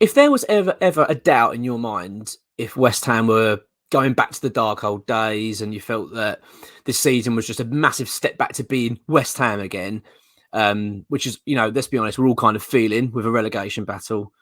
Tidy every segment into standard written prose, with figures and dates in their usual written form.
if there was ever a doubt in your mind if West Ham were going back to the dark old days and you felt that this season was just a massive step back to being West Ham again, which is, let's be honest, we're all kind of feeling with a relegation battle.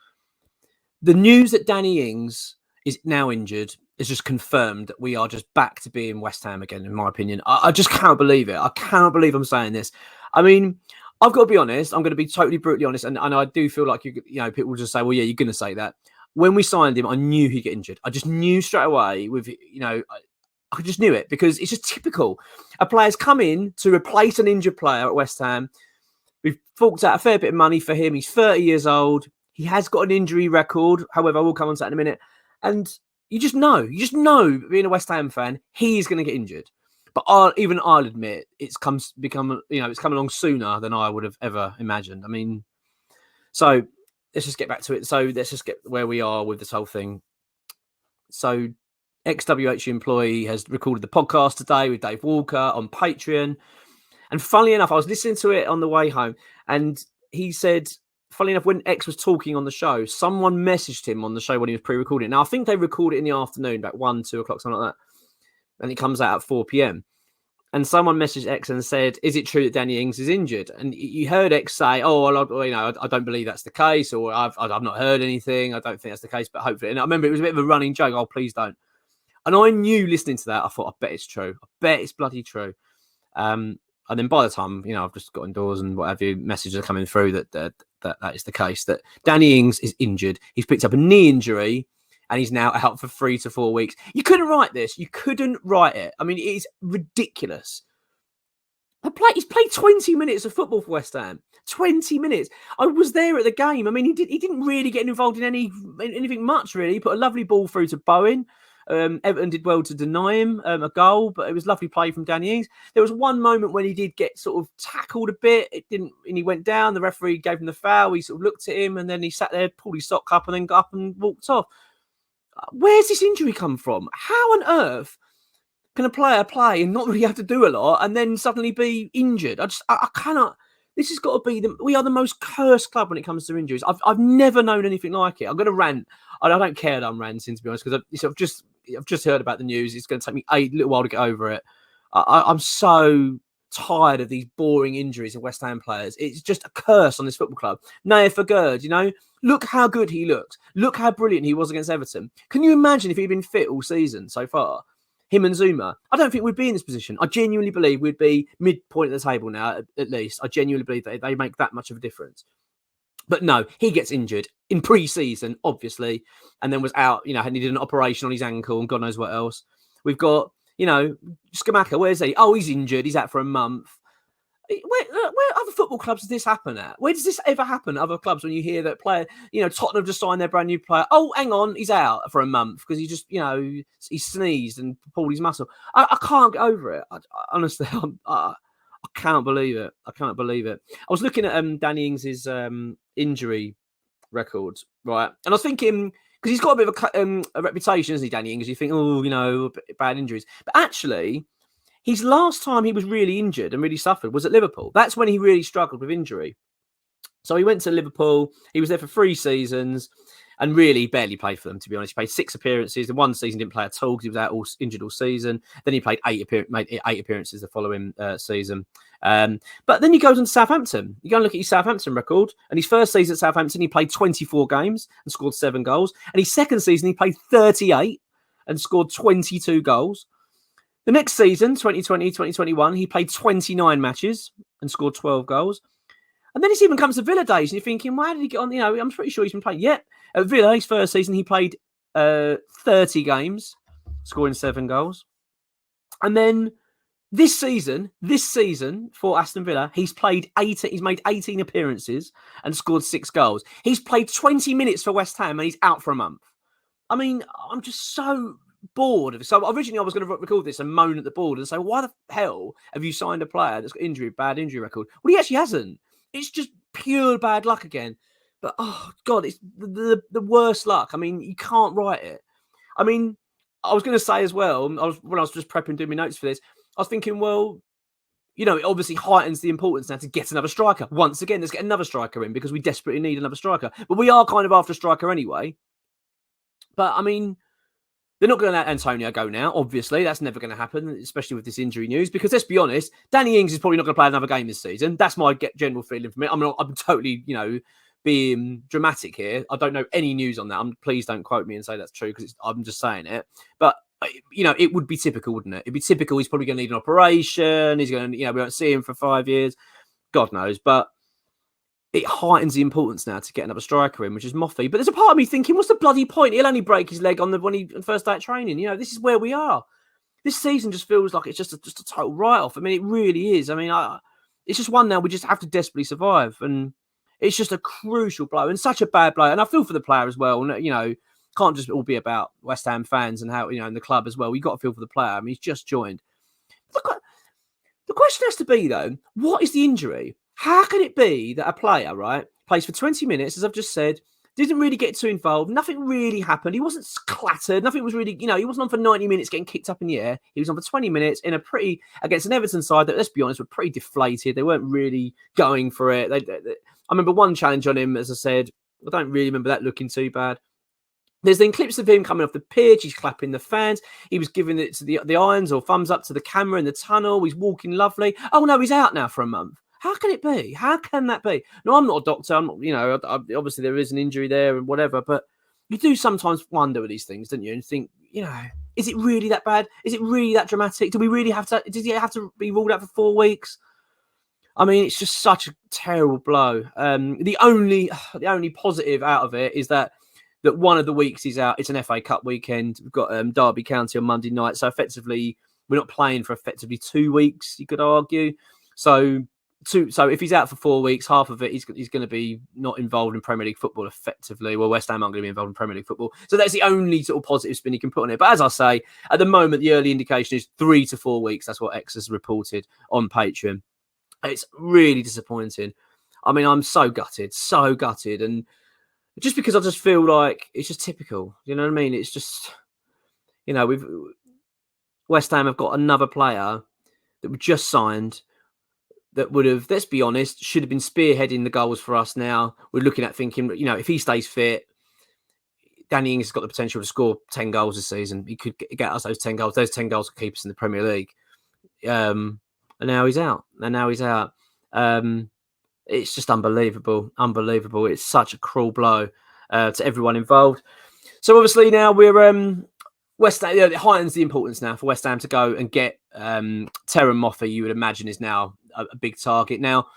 The news that Danny Ings is now injured is just confirmed that we are just back to being West Ham again, in my opinion. I just can't believe it. I cannot believe I'm saying this. I mean, I've got to be honest. I'm going to be totally brutally honest. And I do feel like, people will just say, well, yeah, you're going to say that. When we signed him, I knew he'd get injured. I just knew straight away I just knew it because it's just typical. A player's come in to replace an injured player at West Ham. We've forked out a fair bit of money for him. He's 30 years old. He has got an injury record. However, I will come on to that in a minute. And you just know, being a West Ham fan, he's going to get injured. But I'll admit it's come along sooner than I would have ever imagined. I mean, so let's just get back to it. So let's just get where we are with this whole thing. So ex-WHU employee has recorded the podcast today with Dave Walker on Patreon. And funnily enough, I was listening to it on the way home and he said, funnily enough, when X was talking on the show, someone messaged him on the show when he was pre-recording. Now, I think they record it in the afternoon, about 1, 2 o'clock, something like that. And it comes out at 4 p.m. And someone messaged X and said, is it true that Danny Ings is injured? And you heard X say, I don't believe that's the case, or I've not heard anything. I don't think that's the case, but hopefully. And I remember it was a bit of a running joke. Oh, please don't. And I knew listening to that, I thought, I bet it's true. I bet it's bloody true. And then by the time, I've just got indoors and what have you, messages are coming through that is the case, that Danny Ings is injured. He's picked up a knee injury and he's now out for 3 to 4 weeks. You couldn't write this. You couldn't write it. I mean, it is ridiculous. He's played 20 minutes of football for West Ham. 20 minutes. I was there at the game. I mean, he didn't really get involved in anything much, really. He put a lovely ball through to Bowen. Everton did well to deny him a goal, but it was lovely play from Danny Ings. There was one moment when he did get sort of tackled a bit. And he went down. The referee gave him the foul. He sort of looked at him, and then he sat there, pulled his sock up, and then got up and walked off. Where's this injury come from? How on earth can a player play and not really have to do a lot, and then suddenly be injured? I cannot. This has got to be we are the most cursed club when it comes to injuries. I've never known anything like it. I'm going to rant. I don't care that I'm ranting, to be honest, because I've just heard about the news. It's going to take me a little while to get over it. I'm so tired of these boring injuries of West Ham players. It's just a curse on this football club. Naya Fagerd, look how good he looks. Look how brilliant he was against Everton. Can you imagine if he'd been fit all season so far? Him and Zuma. I don't think we'd be in this position. I genuinely believe we'd be midpoint of the table now, at least. I genuinely believe that they make that much of a difference. But no, he gets injured in pre-season, obviously, and then was out, and he did an operation on his ankle and God knows what else. We've got, Skamaka, where's he? Oh, he's injured. He's out for a month. Where other football clubs does this happen at? Where does this ever happen at other clubs when you hear that player, Tottenham just signed their brand new player? Oh, hang on, he's out for a month because he just, he sneezed and pulled his muscle. I can't get over it. Honestly, I can't believe it. I can't believe it. I was looking at Danny Ings' injury record, right? And I was thinking, because he's got a bit of a reputation, isn't he, Danny Ings? You think, bad injuries. But actually, his last time he was really injured and really suffered was at Liverpool. That's when he really struggled with injury. So he went to Liverpool. He was there for 3 seasons and really barely played for them, to be honest. He played 6 appearances. The one season didn't play at all because he was out injured all season. Then he played 8 appearances the following season. But then he goes on to Southampton. You go and look at his Southampton record. And his first season at Southampton, he played 24 games and scored 7 goals. And his second season, he played 38 and scored 22 goals. The next season, 2020-2021, he played 29 matches and scored 12 goals. And then it even comes to Villa days, and you're thinking, why did he get on? I'm pretty sure he's been playing. Yeah, at Villa, his first season, he played 30 games, scoring 7 goals. And then this season for Aston Villa, he's made 18 appearances and scored 6 goals. He's played 20 minutes for West Ham, and he's out for a month. I mean, I'm just so bored of it. So originally I was going to record this and moan at the board and say, why the hell have you signed a player that's got bad injury record? Well, he actually hasn't. It's just pure bad luck again. But, oh, God, it's the worst luck. I mean, you can't write it. I mean, I was going to say as well, when I was just prepping, doing my notes for this, I was thinking, well, you know, it obviously heightens the importance now to get another striker. Once again, let's get another striker in because we desperately need another striker. But we are kind of after a striker anyway. But I mean, they're not going to let Antonio go now, obviously. That's never going to happen, especially with this injury news. Because let's be honest, Danny Ings is probably not going to play another game this season. That's my general feeling from it. I'm totally, you know, being dramatic here. I don't know any news on that. Please don't quote me and say that's true because I'm just saying it. But, you know, it would be typical, wouldn't it? It'd be typical. He's probably going to need an operation. He's going to, you know, we won't see him for 5 years. God knows. But it heightens the importance now to get another striker in, which is Moffey. But there's a part of me thinking, what's the bloody point? He'll only break his leg on the first day of training. You know, this is where we are. This season just feels like it's just a total write-off. I mean, it really is. I mean, it's just one now we just have to desperately survive. And it's just a crucial blow and such a bad blow. And I feel for the player as well. And, you know, can't just all be about West Ham fans and how, you know, in the club as well. You've got to feel for the player. I mean, he's just joined. The question has to be, though, what is the injury? How can it be that a player, right, plays for 20 minutes, as I've just said, didn't really get too involved, nothing really happened, he wasn't clattered, nothing was really, you know, he wasn't on for 90 minutes getting kicked up in the air, he was on for 20 minutes in a against an Everton side that, let's be honest, were pretty deflated, they weren't really going for it. I remember one challenge on him, as I said, I don't really remember that looking too bad. There's then clips of him coming off the pitch. He's clapping the fans. He was giving it to the irons or thumbs up to the camera in the tunnel. He's walking lovely. Oh, no, he's out now for a month. How can it be? How can that be? No, I'm not a doctor. I'm not, you know, obviously there is an injury there and whatever, but you do sometimes wonder with these things, don't you? And think, you know, is it really that bad? Is it really that dramatic? Does he have to be ruled out for 4 weeks? I mean, it's just such a terrible blow. The only positive out of it is that one of the weeks he's out. It's an FA Cup weekend. We've got Derby County on Monday night. So effectively, we're not playing for effectively 2 weeks, you could argue. So if he's out for 4 weeks, half of it, he's going to be not involved in Premier League football effectively. Well, West Ham aren't going to be involved in Premier League football. So that's the only sort of positive spin he can put on it. But as I say, at the moment, the early indication is 3 to 4 weeks. That's what X has reported on Patreon. It's really disappointing. I mean, I'm so gutted. And just because I just feel like it's just typical. You know what I mean? It's just, you know, West Ham have got another player that we just signed that would have, let's be honest, should have been spearheading the goals for us now. We're looking at thinking, you know, if he stays fit, Danny Ings has got the potential to score 10 goals this season. He could get us those 10 goals. Those 10 goals could keep us in the Premier League. And now he's out. It's just unbelievable. It's such a cruel blow to everyone involved. So obviously now we're West Ham. It heightens the importance now for West Ham to go and get Terran Moffey. You would imagine is now a big target. Now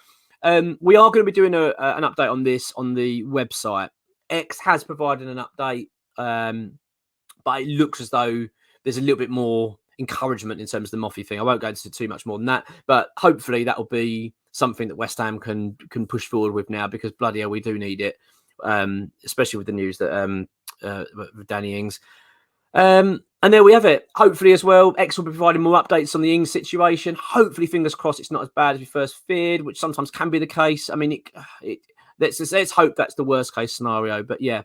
we are going to be doing an update on this on the website. X has provided an update, but it looks as though there's a little bit more encouragement in terms of the Moffey thing. I won't go into too much more than that, but hopefully that will be something that West Ham can push forward with now, because bloody hell, we do need it, especially with the news that with Danny Ings. And there we have it. Hopefully as well, X will be providing more updates on the Ings situation. Hopefully, fingers crossed, it's not as bad as we first feared, which sometimes can be the case. I mean, let's hope that's the worst case scenario. But yeah,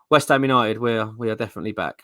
West Ham United, we are definitely back.